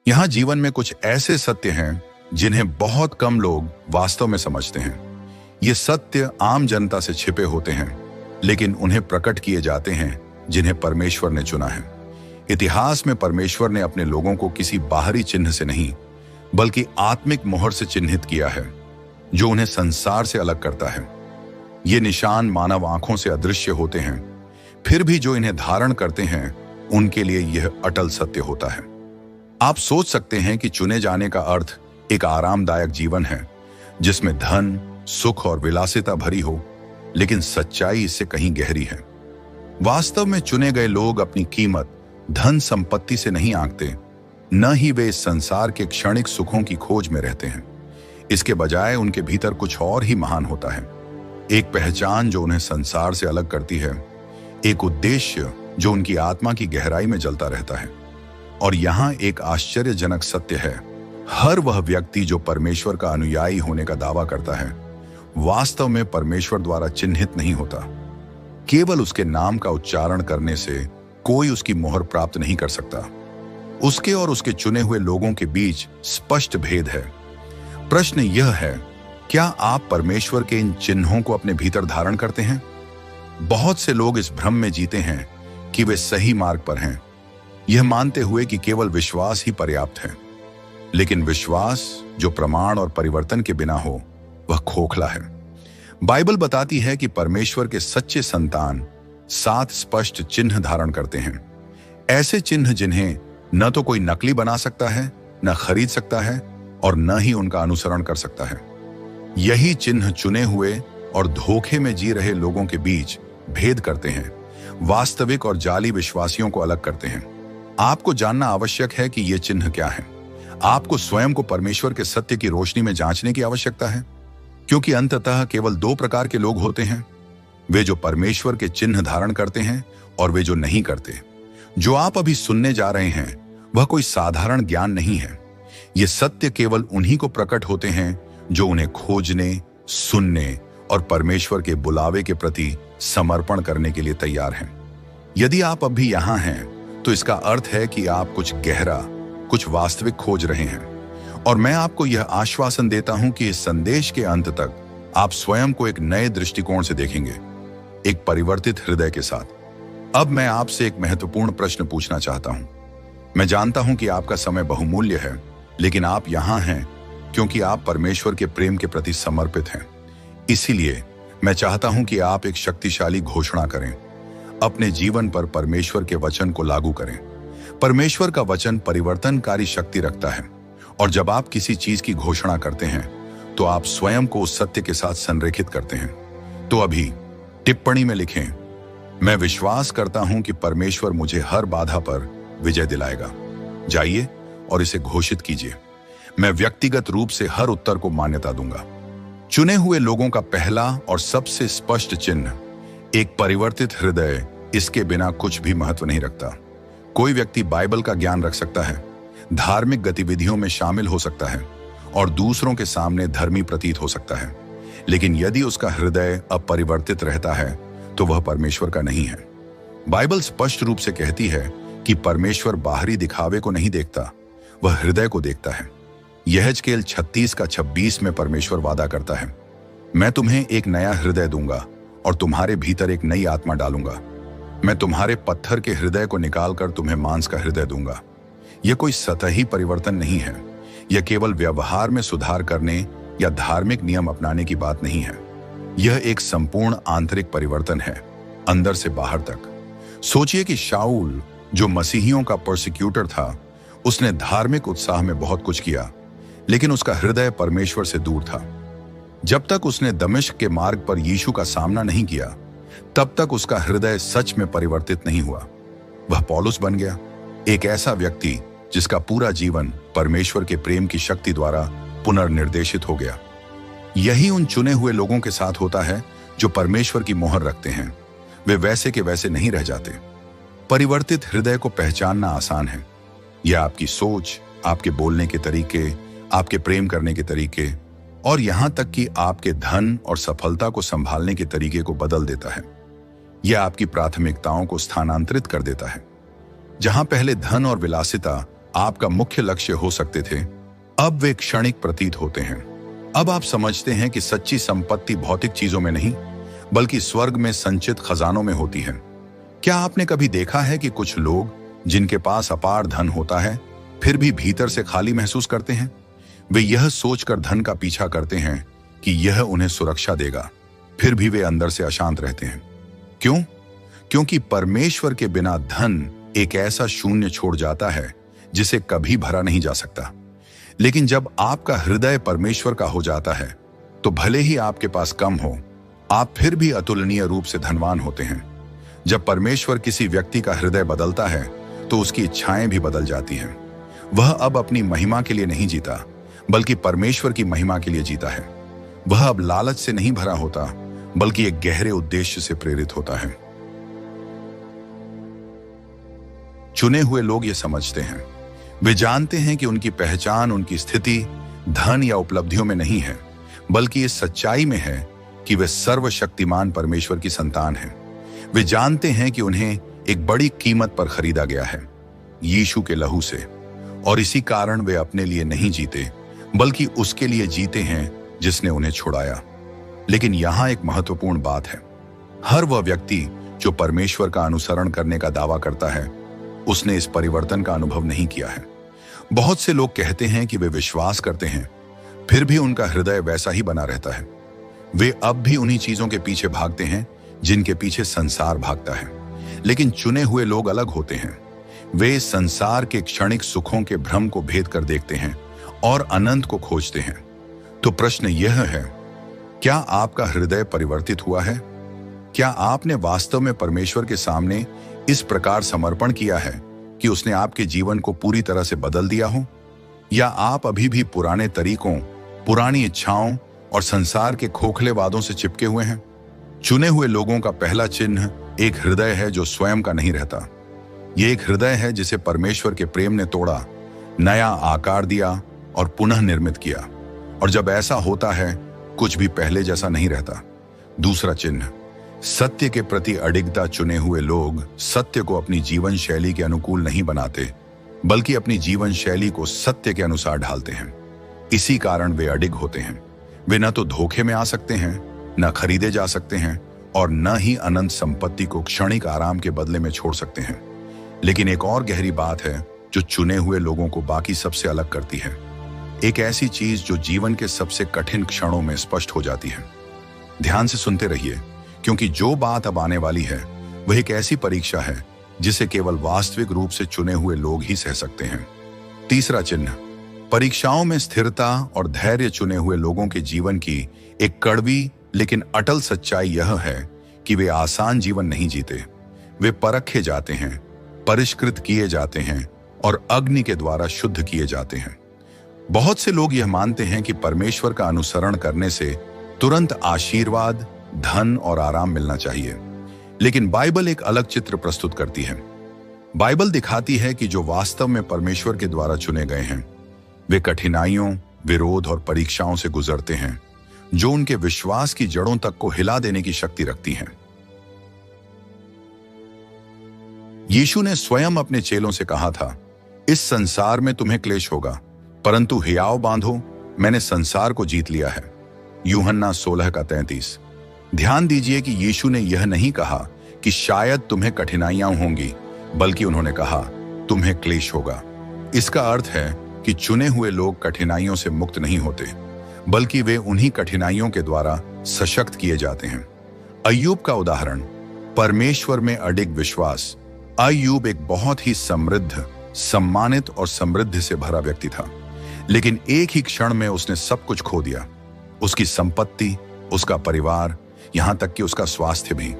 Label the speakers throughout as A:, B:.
A: यहाँ जीवन में कुछ ऐसे सत्य हैं जिन्हें बहुत कम लोग वास्तव में समझते हैं। ये सत्य आम जनता से छिपे होते हैं, लेकिन उन्हें प्रकट किए जाते हैं जिन्हें परमेश्वर ने चुना है। इतिहास में परमेश्वर ने अपने लोगों को किसी बाहरी चिन्ह से नहीं, बल्कि आत्मिक मोहर से चिन्हित किया है, जो उन्हें संसार से अलग करता है। ये निशान मानव आंखों से अदृश्य होते हैं, फिर भी जो इन्हें धारण करते हैं उनके लिए यह अटल सत्य होता है। आप सोच सकते हैं कि चुने जाने का अर्थ एक आरामदायक जीवन है जिसमें धन, सुख और विलासिता भरी हो, लेकिन सच्चाई इससे कहीं गहरी है। वास्तव में चुने गए लोग अपनी कीमत धन संपत्ति से नहीं आंकते, न ही वे इस संसार के क्षणिक सुखों की खोज में रहते हैं। इसके बजाय उनके भीतर कुछ और ही महान होता है। एक पहचान जो उन्हें संसार से अलग करती है, एक उद्देश्य जो उनकी आत्मा की गहराई में जलता रहता है। और यहाँ एक आश्चर्यजनक सत्य है, हर वह व्यक्ति जो परमेश्वर का अनुयायी होने का दावा करता है, वास्तव में परमेश्वर द्वारा चिन्हित नहीं होता। केवल उसके नाम का उच्चारण करने से कोई उसकी मोहर प्राप्त नहीं कर सकता। उसके और उसके चुने हुए लोगों के बीच स्पष्ट भेद है। प्रश्न यह है, क्या आप परमेश्वर के इन चिन्हों को अपने भीतर धारण करते हैं? बहुत से लोग इस भ्रम में जीते हैं कि वे सही मार्ग पर हैं, यह मानते हुए कि केवल विश्वास ही पर्याप्त है। लेकिन विश्वास जो प्रमाण और परिवर्तन के बिना हो, वह खोखला है। बाइबल बताती है कि परमेश्वर के सच्चे संतान 7 स्पष्ट चिन्ह धारण करते हैं। ऐसे चिन्ह जिन्हें न तो कोई नकली बना सकता है, न खरीद सकता है और न ही उनका अनुसरण कर सकता है। यही चिन्ह चुने हुए और धोखे में जी रहे लोगों के बीच भेद करते हैं, वास्तविक और जाली विश्वासियों को अलग करते हैं। आपको जानना आवश्यक है कि ये चिन्ह क्या है। आपको स्वयं को परमेश्वर के सत्य की रोशनी में जांचने की आवश्यकता है, क्योंकि अंततः केवल 2 प्रकार के लोग होते हैं, वे जो परमेश्वर के चिन्ह धारण करते हैं और वे जो नहीं करते। जो आप अभी सुनने जा रहे हैं वह कोई साधारण ज्ञान नहीं है। ये सत्य केवल उन्हीं को प्रकट होते हैं जो उन्हें खोजने, सुनने और परमेश्वर के बुलावे के प्रति समर्पण करने के लिए तैयार हैं। यदि आप अभी यहाँ हैं तो इसका अर्थ है कि आप कुछ गहरा, कुछ वास्तविक खोज रहे हैं। और मैं आपको यह आश्वासन देता हूं कि इस संदेश के अंत तक आप स्वयं को एक नए दृष्टिकोण से देखेंगे, एक परिवर्तित हृदय के साथ। अब मैं आपसे एक महत्वपूर्ण प्रश्न पूछना चाहता हूं। मैं जानता हूं कि आपका समय बहुमूल्य है, लेकिन आप यहां हैं क्योंकि आप परमेश्वर के प्रेम के प्रति समर्पित हैं। इसीलिए मैं चाहता हूं कि आप एक शक्तिशाली घोषणा करें। अपने जीवन पर परमेश्वर के वचन को लागू करें। परमेश्वर का वचन परिवर्तनकारी शक्ति रखता है, और जब आप किसी चीज की घोषणा करते हैं तो आप स्वयं को उस सत्य के साथ संरेखित करते हैं। तो अभी टिप्पणी में लिखें, मैं विश्वास करता हूं कि परमेश्वर मुझे हर बाधा पर विजय दिलाएगा। जाइए और इसे घोषित कीजिए। मैं व्यक्तिगत रूप से हर उत्तर को मान्यता दूंगा। चुने हुए लोगों का पहला और सबसे स्पष्ट चिन्ह एक परिवर्तित हृदय, इसके बिना कुछ भी महत्व नहीं रखता। कोई व्यक्ति बाइबल का ज्ञान रख सकता है, धार्मिक गतिविधियों में शामिल हो सकता है और दूसरों के सामने धर्मी प्रतीत हो सकता है, लेकिन यदि उसका हृदय अपरिवर्तित रहता है तो वह परमेश्वर का नहीं है। बाइबल स्पष्ट रूप से कहती है कि परमेश्वर बाहरी दिखावे को नहीं देखता, वह हृदय को देखता है। यहेजकेल 36:26 में परमेश्वर वादा करता है, मैं तुम्हें एक नया हृदय दूंगा और तुम्हारे भीतर एक नई आत्मा डालूंगा। मैं तुम्हारे पत्थर के हृदय को निकालकर तुम्हें मांस का हृदय दूंगा। यह कोई सतही परिवर्तन नहीं है। यह केवल व्यवहार में सुधार करने या धार्मिक नियम अपनाने की बात नहीं है। यह एक संपूर्ण आंतरिक परिवर्तन है, अंदर से बाहर तक। सोचिए कि शाऊल, जो मसीहियों का परसिक्यूटर था, उसने धार्मिक उत्साह में बहुत कुछ किया, लेकिन उसका हृदय परमेश्वर से दूर था। जब तक उसने दमिश्क के मार्ग पर यीशु का सामना नहीं किया, तब तक उसका हृदय सच में परिवर्तित नहीं हुआ। वह पौलुस बन गया, एक ऐसा व्यक्ति जिसका पूरा जीवन परमेश्वर के प्रेम की शक्ति द्वारा पुनर्निर्देशित हो गया। यही उन चुने हुए लोगों के साथ होता है जो परमेश्वर की मोहर रखते हैं। वे वैसे के वैसे नहीं रह जाते। परिवर्तित हृदय को पहचानना आसान है। यह आपकी सोच, आपके बोलने के तरीके, आपके प्रेम करने के तरीके और यहां तक कि आपके धन और सफलता को संभालने के तरीके को बदल देता है। यह आपकी प्राथमिकताओं को स्थानांतरित कर देता है। जहां पहले धन और विलासिता आपका मुख्य लक्ष्य हो सकते थे, अब वे क्षणिक प्रतीत होते हैं। अब आप समझते हैं कि सच्ची संपत्ति भौतिक चीजों में नहीं, बल्कि स्वर्ग में संचित खजानों में होती है। क्या आपने कभी देखा है कि कुछ लोग जिनके पास अपार धन होता है, फिर भी भीतर से खाली महसूस करते हैं? वे यह सोचकर धन का पीछा करते हैं कि यह उन्हें सुरक्षा देगा, फिर भी वे अंदर से अशांत रहते हैं। क्यों? क्योंकि परमेश्वर के बिना धन एक ऐसा शून्य छोड़ जाता है जिसे कभी भरा नहीं जा सकता। लेकिन जब आपका हृदय परमेश्वर का हो जाता है, तो भले ही आपके पास कम हो, आप फिर भी अतुलनीय रूप से धनवान होते हैं। जब परमेश्वर किसी व्यक्ति का हृदय बदलता है, तो उसकी इच्छाएं भी बदल जाती हैं। वह अब अपनी महिमा के लिए नहीं जीता, बल्कि परमेश्वर की महिमा के लिए जीता है। वह अब लालच से नहीं भरा होता, बल्कि एक गहरे उद्देश्य से प्रेरित होता है। चुने हुए लोग ये समझते हैं, वे जानते हैं कि उनकी पहचान उनकी स्थिति, धन या उपलब्धियों में नहीं है, बल्कि इस सच्चाई में है कि वे सर्वशक्तिमान परमेश्वर की संतान हैं। वे जानते हैं कि उन्हें एक बड़ी कीमत पर खरीदा गया है, यीशु के लहू से, और इसी कारण वे अपने लिए नहीं जीते, बल्कि उसके लिए जीते हैं जिसने उन्हें छुड़ाया। लेकिन यहां एक महत्वपूर्ण बात है, हर वह व्यक्ति जो परमेश्वर का अनुसरण करने का दावा करता है, उसने इस परिवर्तन का अनुभव नहीं किया है। बहुत से लोग कहते हैं कि वे विश्वास करते हैं, फिर भी उनका हृदय वैसा ही बना रहता है। वे अब भी उन्हीं चीजों के पीछे भागते हैं जिनके पीछे संसार भागता है। लेकिन चुने हुए लोग अलग होते हैं। वे संसार के क्षणिक सुखों के भ्रम को भेद कर देखते हैं और अनंत को खोजते हैं। तो प्रश्न यह है, क्या आपका हृदय परिवर्तित हुआ है? क्या आपने वास्तव में परमेश्वर के सामने इस प्रकार समर्पण किया है कि उसने आपके जीवन को पूरी तरह से बदल दिया हो? या आप अभी भी पुराने तरीकों, पुरानी इच्छाओं और संसार के खोखले वादों से चिपके हुए हैं? चुने हुए लोगों का पहला चिन्ह एक हृदय है जो स्वयं का नहीं रहता। यह एक हृदय है जिसे परमेश्वर के प्रेम ने तोड़ा, नया आकार दिया और पुनः निर्मित किया। और जब ऐसा होता है, कुछ भी पहले जैसा नहीं रहता। दूसरा चिन्ह, सत्य के प्रति अडिगता। चुने हुए लोग सत्य को अपनी जीवन शैली के अनुकूल नहीं बनाते, बल्कि अपनी जीवन शैली को सत्य के अनुसार ढालते हैं। इसी कारण वे अडिग होते हैं। वे न तो धोखे में आ सकते हैं, न खरीदे जा सकते हैं, और न ही अनंत संपत्ति को क्षणिक आराम के बदले में छोड़ सकते हैं। लेकिन एक और गहरी बात है जो चुने हुए लोगों को बाकी सबसे अलग करती है। एक ऐसी चीज जो जीवन के सबसे कठिन क्षणों में स्पष्ट हो जाती है। ध्यान से सुनते रहिए, क्योंकि जो बात अब आने वाली है वह एक ऐसी परीक्षा है जिसे केवल वास्तविक रूप से चुने हुए लोग ही सह सकते हैं। तीसरा चिन्ह, परीक्षाओं में स्थिरता और धैर्य। चुने हुए लोगों के जीवन की एक कड़वी लेकिन अटल सच्चाई यह है कि वे आसान जीवन नहीं जीते। वे परखे जाते हैं, परिष्कृत किए जाते हैं और अग्नि के द्वारा शुद्ध किए जाते हैं। बहुत से लोग यह मानते हैं कि परमेश्वर का अनुसरण करने से तुरंत आशीर्वाद, धन और आराम मिलना चाहिए। लेकिन बाइबल एक अलग चित्र प्रस्तुत करती है। बाइबल दिखाती है कि जो वास्तव में परमेश्वर के द्वारा चुने गए हैं, वे कठिनाइयों, विरोध और परीक्षाओं से गुजरते हैं, जो उनके विश्वास की जड़ों तक को हिला देने की शक्ति रखती हैं। यीशु ने स्वयं अपने चेलों से कहा था, इस संसार में तुम्हें क्लेश होगा, परंतु हियाव बांधो, मैंने संसार को जीत लिया है। यूहन्ना 16:33। ध्यान दीजिए कि यीशु ने यह नहीं कहा कि शायद तुम्हें कठिनाइयां होंगी, बल्कि उन्होंने कहा तुम्हें क्लेश होगा। इसका अर्थ है कि चुने हुए लोग कठिनाइयों से मुक्त नहीं होते, बल्कि वे उन्हीं कठिनाइयों के द्वारा सशक्त किए जाते हैं। अय्यूब का उदाहरण, परमेश्वर में अडिग विश्वास। अय्यूब एक बहुत ही समृद्ध, सम्मानित और समृद्धि से भरा व्यक्ति था, लेकिन एक ही क्षण में उसने सब कुछ खो दिया। उसकी संपत्ति, उसका परिवार, यहां तक कि उसका स्वास्थ्य भी।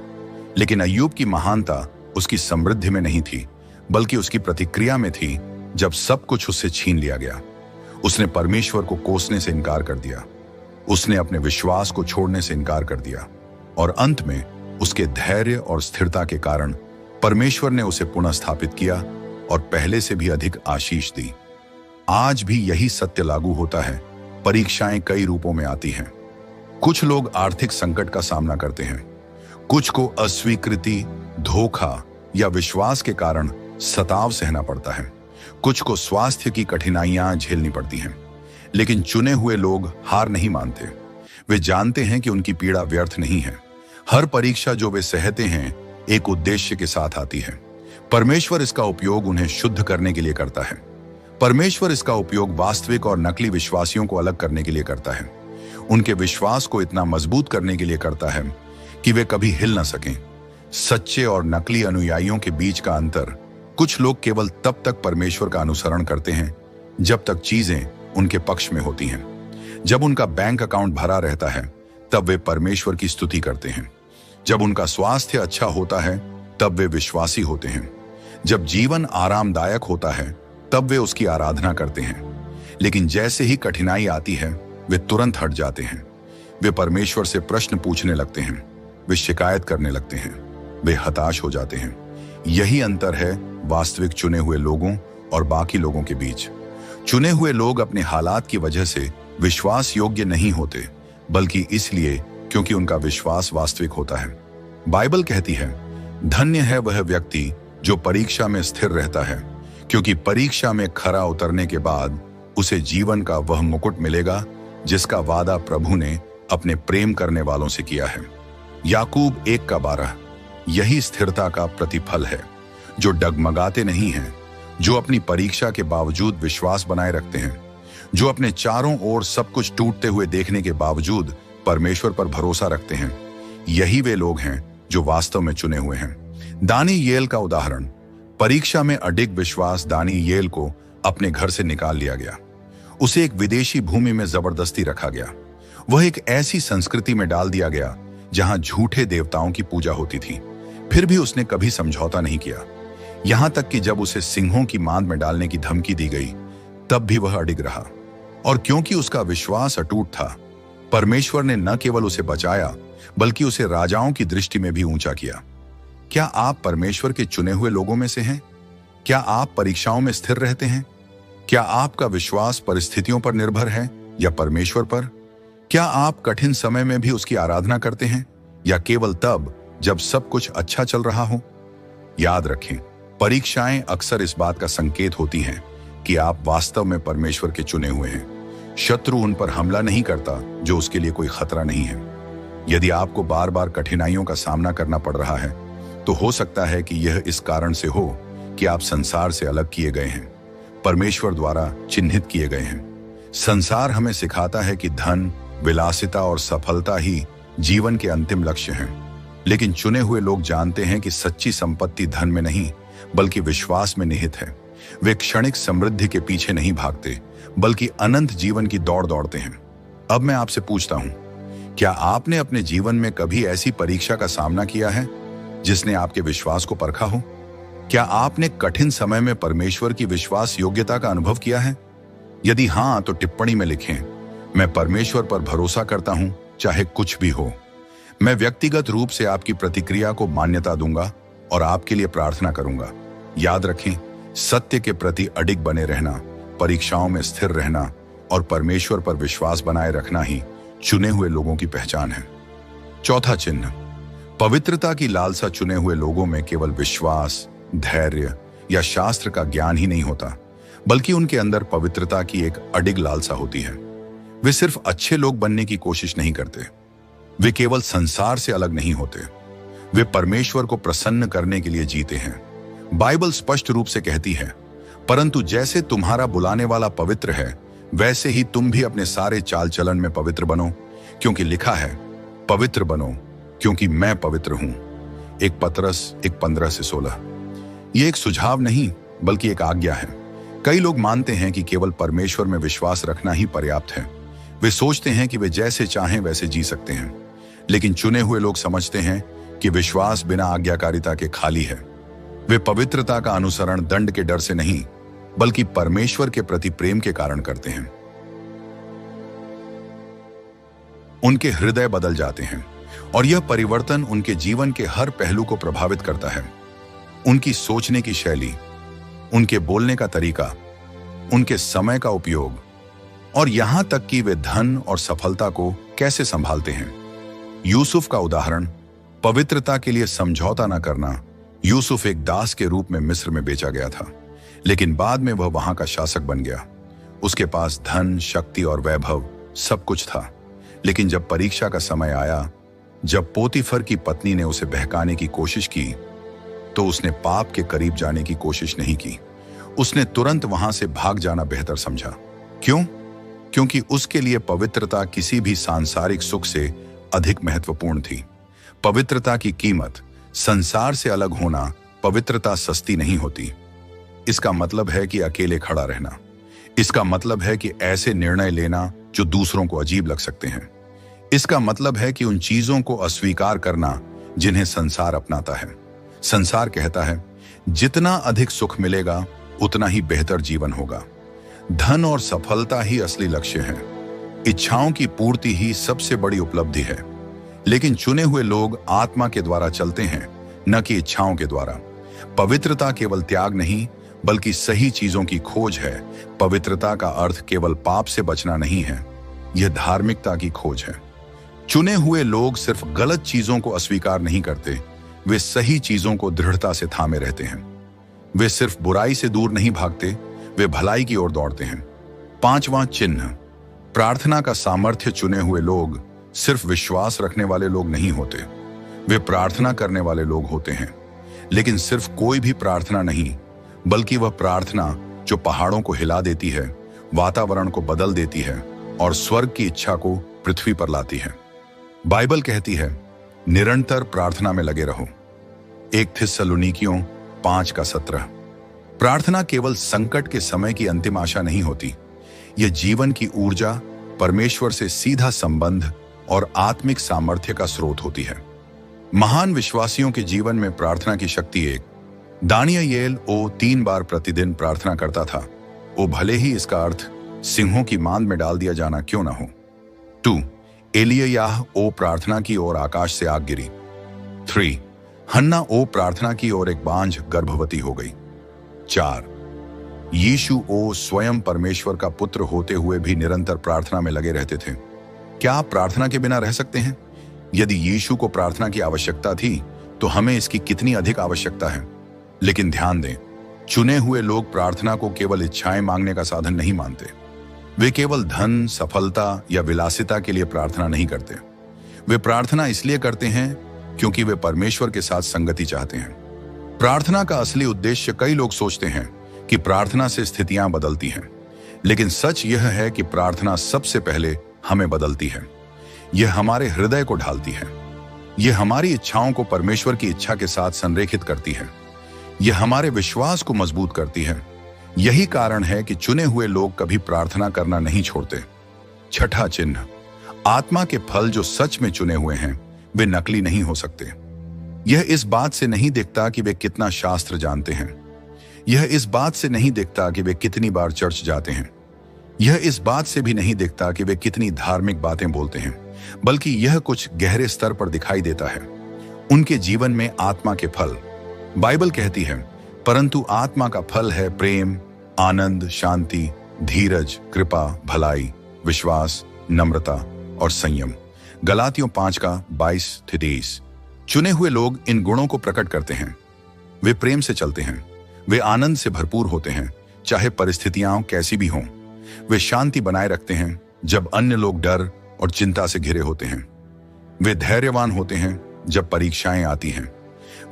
A: लेकिन अय्यूब की महानता उसकी समृद्धि में नहीं थी, बल्कि उसकी प्रतिक्रिया में थी। जब सब कुछ उससे छीन लिया गया, उसने परमेश्वर को कोसने से इनकार कर दिया, उसने अपने विश्वास को छोड़ने से इनकार कर दिया, और अंत में उसके धैर्य और स्थिरता के कारण परमेश्वर ने उसे पुनः स्थापित किया और पहले से भी अधिक आशीष दी। आज भी यही सत्य लागू होता है। परीक्षाएं कई रूपों में आती हैं। कुछ लोग आर्थिक संकट का सामना करते हैं, कुछ को अस्वीकृति, धोखा या विश्वास के कारण सताव सहना पड़ता है, कुछ को स्वास्थ्य की कठिनाइयां झेलनी पड़ती हैं, लेकिन चुने हुए लोग हार नहीं मानते। वे जानते हैं कि उनकी पीड़ा व्यर्थ नहीं है। हर परीक्षा जो वे सहते हैं एक उद्देश्य के साथ आती है। परमेश्वर इसका उपयोग उन्हें शुद्ध करने के लिए करता है। परमेश्वर इसका उपयोग वास्तविक और नकली विश्वासियों को अलग करने के लिए करता है। उनके विश्वास को इतना मजबूत करने के लिए करता है कि वे कभी हिल न सकें। सच्चे और नकली अनुयायियों के बीच का अंतर, कुछ लोग केवल तब तक परमेश्वर का अनुसरण करते हैं जब तक चीजें उनके पक्ष में होती हैं। जब उनका बैंक अकाउंट भरा रहता है तब वे परमेश्वर की स्तुति करते हैं। जब उनका स्वास्थ्य अच्छा होता है तब वे विश्वासी होते हैं। जब जीवन आरामदायक होता है तब वे उसकी आराधना करते हैं। लेकिन जैसे ही कठिनाई आती है वे तुरंत हट जाते हैं। वे परमेश्वर से प्रश्न पूछने लगते हैं, वे शिकायत करने लगते हैं, वे हताश हो जाते हैं। यही अंतर है वास्तविक चुने हुए लोगों और बाकी लोगों के बीच। चुने हुए लोग अपने हालात की वजह से विश्वास योग्य नहीं होते, बल्कि इसलिए क्योंकि उनका विश्वास वास्तविक होता है। बाइबल कहती है, धन्य है वह व्यक्ति जो परीक्षा में स्थिर रहता है, क्योंकि परीक्षा में खरा उतरने के बाद उसे जीवन का वह मुकुट मिलेगा जिसका वादा प्रभु ने अपने प्रेम करने वालों से किया है। याकूब 1:12। यही स्थिरता का प्रतिफल है, जो डगमगाते नहीं हैं, जो अपनी परीक्षा के बावजूद विश्वास बनाए रखते हैं, जो अपने चारों ओर सब कुछ टूटते हुए देखने के बावजूद परमेश्वर पर भरोसा रखते हैं। यही वे लोग हैं जो वास्तव में चुने हुए हैं। दानियेल का उदाहरण। परीक्षा में अडिग विश्वास दानियेल को अपने घर से निकाल लिया गया। उसे एक विदेशी भूमि में जबरदस्ती रखा गया। वह एक ऐसी संस्कृति में डाल दिया गया जहां झूठे देवताओं की पूजा होती थी। फिर भी उसने कभी समझौता नहीं किया। यहां तक कि जब उसे सिंहों की मांद में डालने की धमकी दी गई तब भी वह अडिग रहा। और क्योंकि उसका विश्वास अटूट था, परमेश्वर ने न केवल उसे बचाया बल्कि उसे राजाओं की दृष्टि में भी ऊंचा किया। क्या आप परमेश्वर के चुने हुए लोगों में से हैं? क्या आप परीक्षाओं में स्थिर रहते हैं? क्या आपका विश्वास परिस्थितियों पर निर्भर है या परमेश्वर पर? क्या आप कठिन समय में भी उसकी आराधना करते हैं या केवल तब जब सब कुछ अच्छा चल रहा हो? याद रखें, परीक्षाएं अक्सर इस बात का संकेत होती हैं कि आप वास्तव में परमेश्वर के चुने हुए हैं। शत्रु उन पर हमला नहीं करता जो उसके लिए कोई खतरा नहीं है। यदि आपको बार बार कठिनाइयों का सामना करना पड़ रहा है तो हो सकता है कि यह इस कारण से हो कि आप संसार से अलग किए गए हैं, परमेश्वर द्वारा चिन्हित किए गए हैं। संसार हमें सिखाता है कि धन, विलासिता और सफलता ही जीवन के अंतिम लक्ष्य हैं, लेकिन चुने हुए लोग जानते हैं कि सच्ची संपत्ति धन में नहीं बल्कि विश्वास में निहित है। वे क्षणिक समृद्धि के पीछे नहीं भागते बल्कि अनंत जीवन की दौड़ दौड़ते हैं। अब मैं आपसे पूछता हूं, क्या आपने अपने जीवन में कभी ऐसी परीक्षा का सामना किया है जिसने आपके विश्वास को परखा हो? क्या आपने कठिन समय में परमेश्वर की विश्वास योग्यता का अनुभव किया है? यदि हां, तो टिप्पणी में लिखें, मैं परमेश्वर पर भरोसा करता हूं चाहे कुछ भी हो। मैं व्यक्तिगत रूप से आपकी प्रतिक्रिया को मान्यता दूंगा और आपके लिए प्रार्थना करूंगा। याद रखें, सत्य के प्रति अडिग बने रहना, परीक्षाओं में स्थिर रहना और परमेश्वर पर विश्वास बनाए रखना ही चुने हुए लोगों की पहचान है। चौथा चिन्ह, पवित्रता की लालसा। चुने हुए लोगों में केवल विश्वास, धैर्य या शास्त्र का ज्ञान ही नहीं होता, बल्कि उनके अंदर पवित्रता की एक अडिग लालसा होती है। वे सिर्फ अच्छे लोग बनने की कोशिश नहीं करते, वे केवल संसार से अलग नहीं होते, वे परमेश्वर को प्रसन्न करने के लिए जीते हैं। बाइबल स्पष्ट रूप से कहती है, परंतु जैसे तुम्हारा बुलाने वाला पवित्र है वैसे ही तुम भी अपने सारे चाल चलन में पवित्र बनो, क्योंकि लिखा है, पवित्र बनो क्योंकि मैं पवित्र हूं। 1 पतरस 1:15-16। यह एक सुझाव नहीं बल्कि एक आज्ञा है। कई लोग मानते हैं कि केवल परमेश्वर में विश्वास रखना ही पर्याप्त है। वे सोचते हैं कि वे जैसे चाहें वैसे जी सकते हैं, लेकिन चुने हुए लोग समझते हैं कि विश्वास बिना आज्ञाकारिता के खाली है। वे पवित्रता का अनुसरण दंड के डर से नहीं बल्कि परमेश्वर के प्रति प्रेम के कारण करते हैं। उनके हृदय बदल जाते हैं और यह परिवर्तन उनके जीवन के हर पहलू को प्रभावित करता है। उनकी सोचने की शैली, उनके बोलने का तरीका, उनके समय का उपयोग और यहां तक कि वे धन और सफलता को कैसे संभालते हैं। यूसुफ का उदाहरण, पवित्रता के लिए समझौता न करना। यूसुफ एक दास के रूप में मिस्र में बेचा गया था, लेकिन बाद में वह वहां का शासक बन गया। उसके पास धन, शक्ति और वैभव सब कुछ था। लेकिन जब परीक्षा का समय आया, जब पोतीफर की पत्नी ने उसे बहकाने की कोशिश की, तो उसने पाप के करीब जाने की कोशिश नहीं की। उसने तुरंत वहां से भाग जाना बेहतर समझा। क्यों? क्योंकि उसके लिए पवित्रता किसी भी सांसारिक सुख से अधिक महत्वपूर्ण थी। पवित्रता की कीमत, संसार से अलग होना, पवित्रता सस्ती नहीं होती। इसका मतलब है कि अकेले खड़ा रहना। इसका मतलब है कि ऐसे निर्णय लेना जो दूसरों को अजीब लग सकते हैं। इसका मतलब है कि उन चीजों को अस्वीकार करना जिन्हें संसार अपनाता है। संसार कहता है, जितना अधिक सुख मिलेगा उतना ही बेहतर जीवन होगा। धन और सफलता ही असली लक्ष्य है। इच्छाओं की पूर्ति ही सबसे बड़ी उपलब्धि है। लेकिन चुने हुए लोग आत्मा के द्वारा चलते हैं, न कि इच्छाओं के द्वारा। पवित्रता केवल त्याग नहीं, बल्कि सही चीजों की खोज है। पवित्रता का अर्थ केवल पाप से बचना नहीं है, यह धार्मिकता की खोज है। चुने हुए लोग सिर्फ गलत चीजों को अस्वीकार नहीं करते, वे सही चीजों को दृढ़ता से थामे रहते हैं। वे सिर्फ बुराई से दूर नहीं भागते, वे भलाई की ओर दौड़ते हैं। 5वां चिन्ह, प्रार्थना का सामर्थ्य। चुने हुए लोग सिर्फ विश्वास रखने वाले लोग नहीं होते, वे प्रार्थना करने वाले लोग होते हैं। लेकिन सिर्फ कोई भी प्रार्थना नहीं, बल्कि वह प्रार्थना जो पहाड़ों को हिला देती है, वातावरण को बदल देती है और स्वर्ग की इच्छा को पृथ्वी पर लाती है। बाइबल कहती है, निरंतर प्रार्थना में लगे रहो। 1 थिस्सलुनीकियों 5:17। प्रार्थना केवल संकट के समय की अंतिम आशा नहीं होती, यह जीवन की ऊर्जा, परमेश्वर से सीधा संबंध और आत्मिक सामर्थ्य का स्रोत होती है। महान विश्वासियों के जीवन में प्रार्थना की शक्ति एक। दानियेल 3 बार प्रतिदिन प्रार्थना करता था, वो भले ही इसका अर्थ सिंहों की मांद में डाल दिया जाना क्यों ना हो। 2 एलियाह प्रार्थना की ओर आकाश से आग गिरी। 3 हन्ना प्रार्थना की ओर एक बांझ गर्भवती हो गई। 4 यीशु स्वयं परमेश्वर का पुत्र होते हुए भी निरंतर प्रार्थना में लगे रहते थे। क्या आप प्रार्थना के बिना रह सकते हैं? यदि यीशु को प्रार्थना की आवश्यकता थी, तो हमें इसकी कितनी अधिक आवश्यकता है। लेकिन ध्यान दें, चुने हुए लोग प्रार्थना को केवल इच्छाएं मांगने का साधन नहीं मानते। वे केवल धन, सफलता या विलासिता के लिए प्रार्थना नहीं करते। वे प्रार्थना इसलिए करते हैं क्योंकि वे परमेश्वर के साथ संगति चाहते हैं। प्रार्थना का असली उद्देश्य, कई लोग सोचते हैं कि प्रार्थना से स्थितियां बदलती हैं, लेकिन सच यह है कि प्रार्थना सबसे पहले हमें बदलती है। यह हमारे हृदय को ढालती है। यह हमारी इच्छाओं को परमेश्वर की इच्छा के साथ संरेखित करती है। यह हमारे विश्वास को मजबूत करती है। यही कारण है कि चुने हुए लोग कभी प्रार्थना करना नहीं छोड़ते। 6ठा चिन्ह, आत्मा के फल जो सच में चुने हुए हैं, वे नकली नहीं हो सकते। यह इस बात से नहीं दिखता कि वे कितना शास्त्र जानते हैं। यह इस बात से नहीं दिखता कि वे कितनी बार चर्च जाते हैं। यह इस बात से भी नहीं दिखता कि वे कितनी धार्मिक बातें बोलते हैं, बल्कि यह कुछ गहरे स्तर पर दिखाई देता है। उनके जीवन में आत्मा के फल। बाइबल कहती है, परंतु आत्मा का फल है प्रेम, आनंद, शांति, धीरज, कृपा, भलाई, विश्वास, नम्रता और संयम। गलातियों 5:22-23। चुने हुए लोग इन गुणों को प्रकट करते हैं। वे प्रेम से चलते हैं, वे आनंद से भरपूर होते हैं, चाहे परिस्थितियां कैसी भी हों। वे शांति बनाए रखते हैं जब अन्य लोग डर और चिंता से घिरे होते हैं। वे धैर्यवान होते हैं जब परीक्षाएं आती हैं।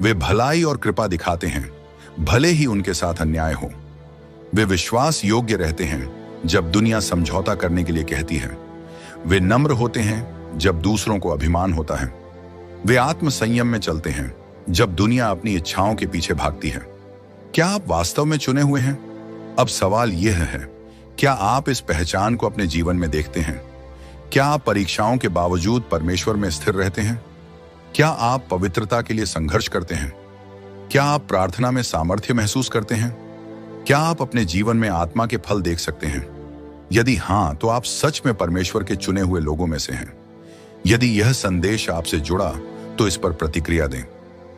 A: वे भलाई और कृपा दिखाते हैं, भले ही उनके साथ अन्याय हो। वे विश्वास योग्य रहते हैं जब दुनिया समझौता करने के लिए कहती है। वे नम्र होते हैं जब दूसरों को अभिमान होता है। वे आत्म संयम में चलते हैं जब दुनिया अपनी इच्छाओं के पीछे भागती है। क्या आप वास्तव में चुने हुए हैं? अब सवाल यह है, क्या आप इस पहचान को अपने जीवन में देखते हैं? क्या आप परीक्षाओं के बावजूद परमेश्वर में स्थिर रहते हैं? क्या आप पवित्रता के लिए संघर्ष करते हैं? क्या आप प्रार्थना में सामर्थ्य महसूस करते हैं? क्या आप अपने जीवन में आत्मा के फल देख सकते हैं? यदि हां, तो आप सच में परमेश्वर के चुने हुए लोगों में से हैं। यदि यह संदेश आपसे जुड़ा, तो इस पर प्रतिक्रिया दें।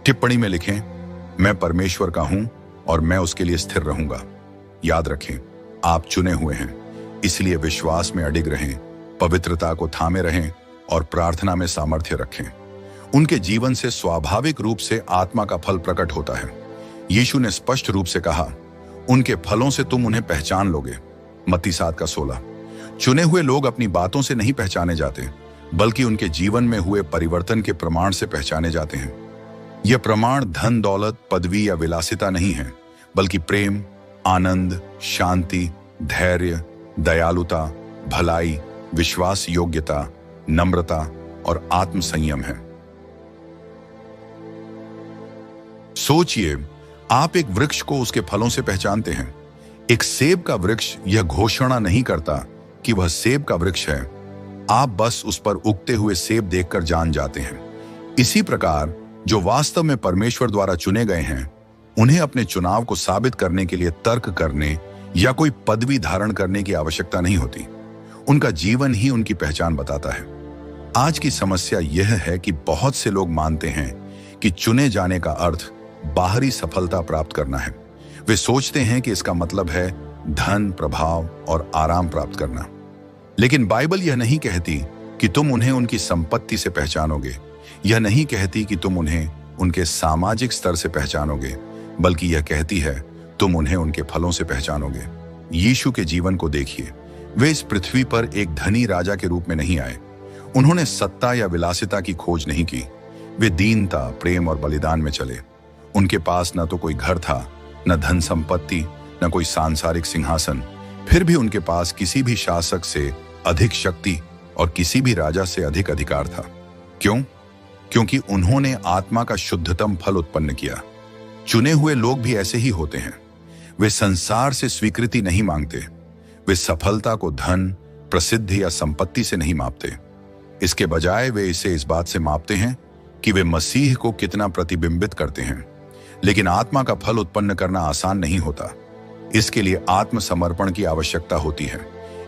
A: टिप्पणी में लिखें, मैं परमेश्वर का हूं और मैं उसके लिए स्थिर रहूंगा। याद रखें, आप चुने हुए हैं, इसलिए विश्वास में अडिग रहें, पवित्रता को थामे रहें और प्रार्थना में सामर्थ्य रखें। उनके जीवन से स्वाभाविक रूप से आत्मा का फल प्रकट होता है। यीशु ने स्पष्ट रूप से कहा, उनके फलों से तुम उन्हें पहचान लोगे। मत्ती 7:16। चुने हुए लोग अपनी बातों से नहीं पहचाने जाते, बल्कि उनके जीवन में हुए परिवर्तन के प्रमाण से पहचाने जाते हैं। यह प्रमाण धन दौलत पदवी या विलासिता नहीं है, बल्कि प्रेम, आनंद, शांति, धैर्य, दयालुता, भलाई, विश्वास योग्यता, नम्रता और आत्मसंयम है। सोचिए, आप एक वृक्ष को उसके फलों से पहचानते हैं। एक सेब का वृक्ष यह घोषणा नहीं करता कि वह सेब का वृक्ष है, आप बस उस पर उगते हुए सेब देखकर जान जाते हैं। इसी प्रकार जो वास्तव में परमेश्वर द्वारा चुने गए हैं, उन्हें अपने चुनाव को साबित करने के लिए तर्क करने या कोई पदवी धारण करने की आवश्यकता नहीं होती। उनका जीवन ही उनकी पहचान बताता है। आज की समस्या यह है कि बहुत से लोग मानते हैं कि चुने जाने का अर्थ बाहरी सफलता प्राप्त करना है। वे सोचते हैं कि इसका मतलब है धन, प्रभाव और आराम प्राप्त करना। लेकिन बाइबल यह नहीं कहती कि तुम उन्हें उनकी संपत्ति से पहचानोगे। यह नहीं कहती कि तुम उन्हें उनके सामाजिक स्तर से पहचानोगे, बल्कि यह कहती है तुम उन्हें उनके फलों से पहचानोगे। यीशु के जीवन को देखिए। वे इस पृथ्वी पर एक धनी राजा के रूप में नहीं आए। उन्होंने सत्ता या विलासिता की खोज नहीं की। वे दीनता, प्रेम और बलिदान में चले। उनके पास न तो कोई घर था, न धन संपत्ति, न कोई सांसारिक सिंहासन। फिर भी उनके पास किसी भी शासक से अधिक शक्ति और किसी भी राजा से अधिक अधिकार था। क्यों? क्योंकि उन्होंने आत्मा का शुद्धतम फल उत्पन्न किया। चुने हुए लोग भी ऐसे ही होते हैं। वे संसार से स्वीकृति नहीं मांगते। वे सफलता को धन, प्रसिद्धि या संपत्ति से नहीं मापते। इसके बजाय वे इसे इस बात से मापते हैं कि वे मसीह को कितना प्रतिबिंबित करते हैं। लेकिन आत्मा का फल उत्पन्न करना आसान नहीं होता। इसके लिए आत्मसमर्पण की आवश्यकता होती है।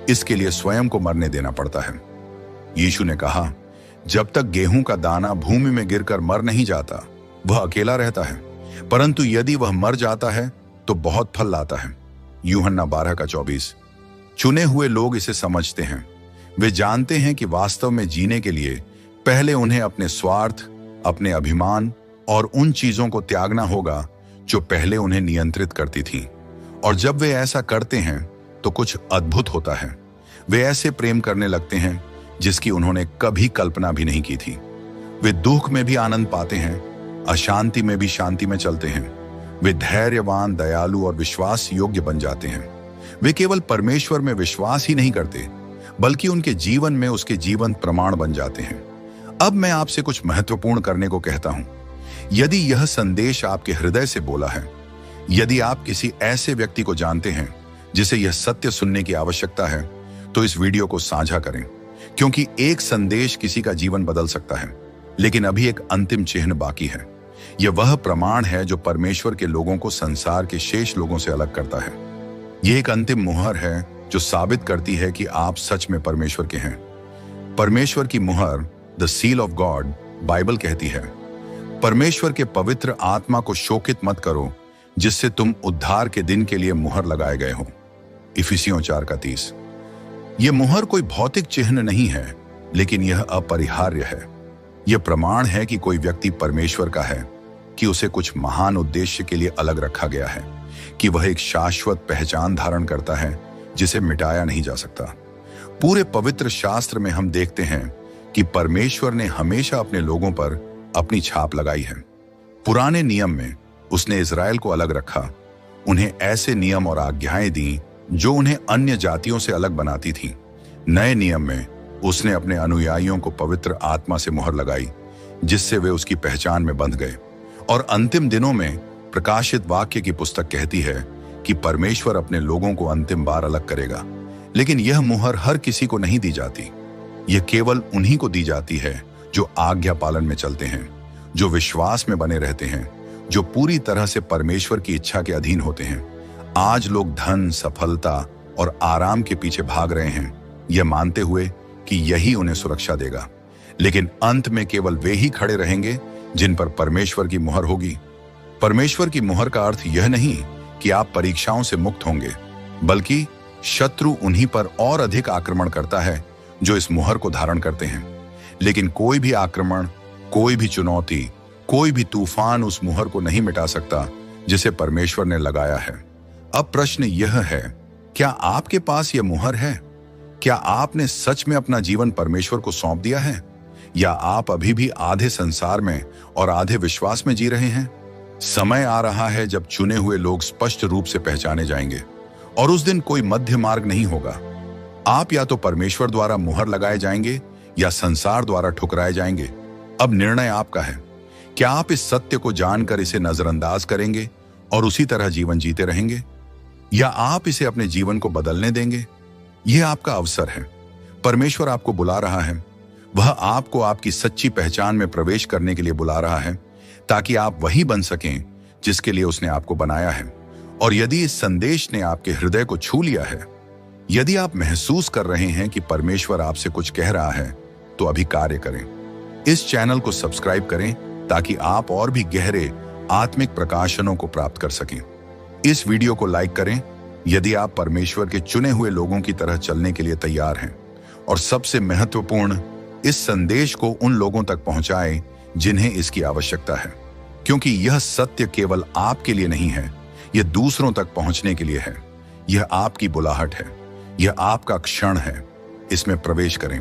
A: इसके लिए स्वयं को मरने देना पड़ता है। यीशु ने कहा, जब तक गेहूं का दाना भूमि में गिरकर मर नहीं जाता, वह अकेला रहता है, परंतु यदि वह मर जाता है तो बहुत फल लाता है। यूहन्ना 12:24। चुने हुए लोग इसे समझते हैं। वे जानते हैं कि वास्तव में जीने के लिए पहले उन्हें अपने स्वार्थ, अपने अभिमान और उन चीजों को त्यागना होगा जो पहले उन्हें नियंत्रित करती थी। और जब वे ऐसा करते हैं तो कुछ अद्भुत होता है। वे ऐसे प्रेम करने लगते हैं जिसकी उन्होंने कभी कल्पना भी नहीं की थी। वे दुख में भी आनंद पाते हैं, अशांति में भी शांति में चलते हैं। वे धैर्यवान, दयालु और विश्वास योग्य बन जाते हैं। वे केवल परमेश्वर में विश्वास ही नहीं करते, बल्कि उनके जीवन में उसके जीवंत प्रमाण बन जाते हैं। अब मैं आपसे कुछ महत्वपूर्ण करने को कहता हूं। यदि यह संदेश आपके हृदय से बोला है, यदि आप किसी ऐसे व्यक्ति को जानते हैं जिसे यह सत्य सुनने की आवश्यकता है, तो इस वीडियो को साझा करें, क्योंकि एक संदेश किसी का जीवन बदल सकता है। लेकिन अभी एक अंतिम चिन्ह बाकी है। यह वह प्रमाण है जो परमेश्वर के लोगों को संसार के शेष लोगों से अलग करता है। यह एक अंतिम मुहर है जो साबित करती है कि आप सच में परमेश्वर के हैं। परमेश्वर की मुहर, the seal of God, Bible कहती है, परमेश्वर के पवित्र आत्मा को शोकित मत करो, जिससे तुम उद्धार के दिन के लिए मुहर लगाए गए हो। इफिसियों 4:30। यह मुहर कोई भौतिक चिन्ह नहीं है, लेकिन यह अपरिहार्य है। यह प्रमाण है कि कोई व्यक्ति परमेश्वर का है, कि उसे कुछ महान उद्देश्य के लिए अलग रखा गया है, कि वह एक शाश्वत पहचान धारण करता है जिसे मिटाया नहीं जा सकता। पूरे पवित्र शास्त्र में हम देखते हैं कि परमेश्वर ने हमेशा अपने लोगों पर अपनी छाप लगाई है। पुराने नियम में उसने इज़राइल को अलग रखा, उन्हें ऐसे नियम और आज्ञाएं दी जो उन्हें अन्य जातियों से अलग बनाती थीं। नए नियम में उसने अपने अनुयायियों को पवित्र आत्मा से मुहर लगाई, जिससे वे उसकी पहचान में बंध गए। और अंतिम दिनों में प्रकाशित वाक्य की पुस्तक कहती है कि परमेश्वर अपने लोगों को अंतिम बार अलग करेगा। लेकिन यह मुहर हर किसी को नहीं दी जाती। यह केवल उन्हीं को दी जाती है जो आज्ञा पालन में चलते हैं, जो विश्वास में बने रहते हैं, जो पूरी तरह से परमेश्वर की इच्छा के अधीन होते हैं। आज लोग धन, सफलता और आराम के पीछे भाग रहे हैं, यह मानते हुए कि यही उन्हें सुरक्षा देगा। लेकिन अंत में केवल वे ही खड़े रहेंगे जिन पर परमेश्वर की मुहर होगी। परमेश्वर की मुहर का अर्थ यह नहीं कि आप परीक्षाओं से मुक्त होंगे, बल्कि शत्रु उन्हीं पर और अधिक आक्रमण करता है जो इस मुहर को धारण करते हैं। लेकिन कोई भी आक्रमण, कोई भी चुनौती, कोई भी तूफान उस मुहर को नहीं मिटा सकता जिसे परमेश्वर ने लगाया है। अब प्रश्न यह है, क्या आपके पास यह मुहर है? क्या आपने सच में अपना जीवन परमेश्वर को सौंप दिया है, या आप अभी भी आधे संसार में और आधे विश्वास में जी रहे हैं? समय आ रहा है जब चुने हुए लोग स्पष्ट रूप से पहचाने जाएंगे, और उस दिन कोई मध्य मार्ग नहीं होगा। आप या तो परमेश्वर द्वारा मुहर लगाए जाएंगे या संसार द्वारा ठुकराए जाएंगे। अब निर्णय आपका है। क्या आप इस सत्य को जानकर इसे नजरअंदाज करेंगे और उसी तरह जीवन जीते रहेंगे, या आप इसे अपने जीवन को बदलने देंगे? यह आपका अवसर है। परमेश्वर आपको बुला रहा है। वह आपको आपकी सच्ची पहचान में प्रवेश करने के लिए बुला रहा है, ताकि आप वही बन सकें जिसके लिए उसने आपको बनाया है। और यदि इस संदेश ने आपके हृदय को छू लिया है, यदि आप महसूस कर रहे हैं कि परमेश्वर आपसे कुछ कह रहा है, तो अभी कार्य करें। इस चैनल को सब्सक्राइब करें ताकि आप और भी गहरे आत्मिक प्रकाशनों को प्राप्त कर सकें। इस वीडियो को लाइक करें यदि आप परमेश्वर के चुने हुए लोगों की तरह चलने के लिए तैयार हैं, और सबसे महत्वपूर्ण, इस संदेश को उन लोगों तक पहुंचाएं जिन्हें इसकी आवश्यकता है, क्योंकि यह सत्य केवल आपके लिए नहीं है, यह दूसरों तक पहुंचने के लिए है। यह आपकी बुलाहट है, यह आपका क्षण है। इसमें प्रवेश करें।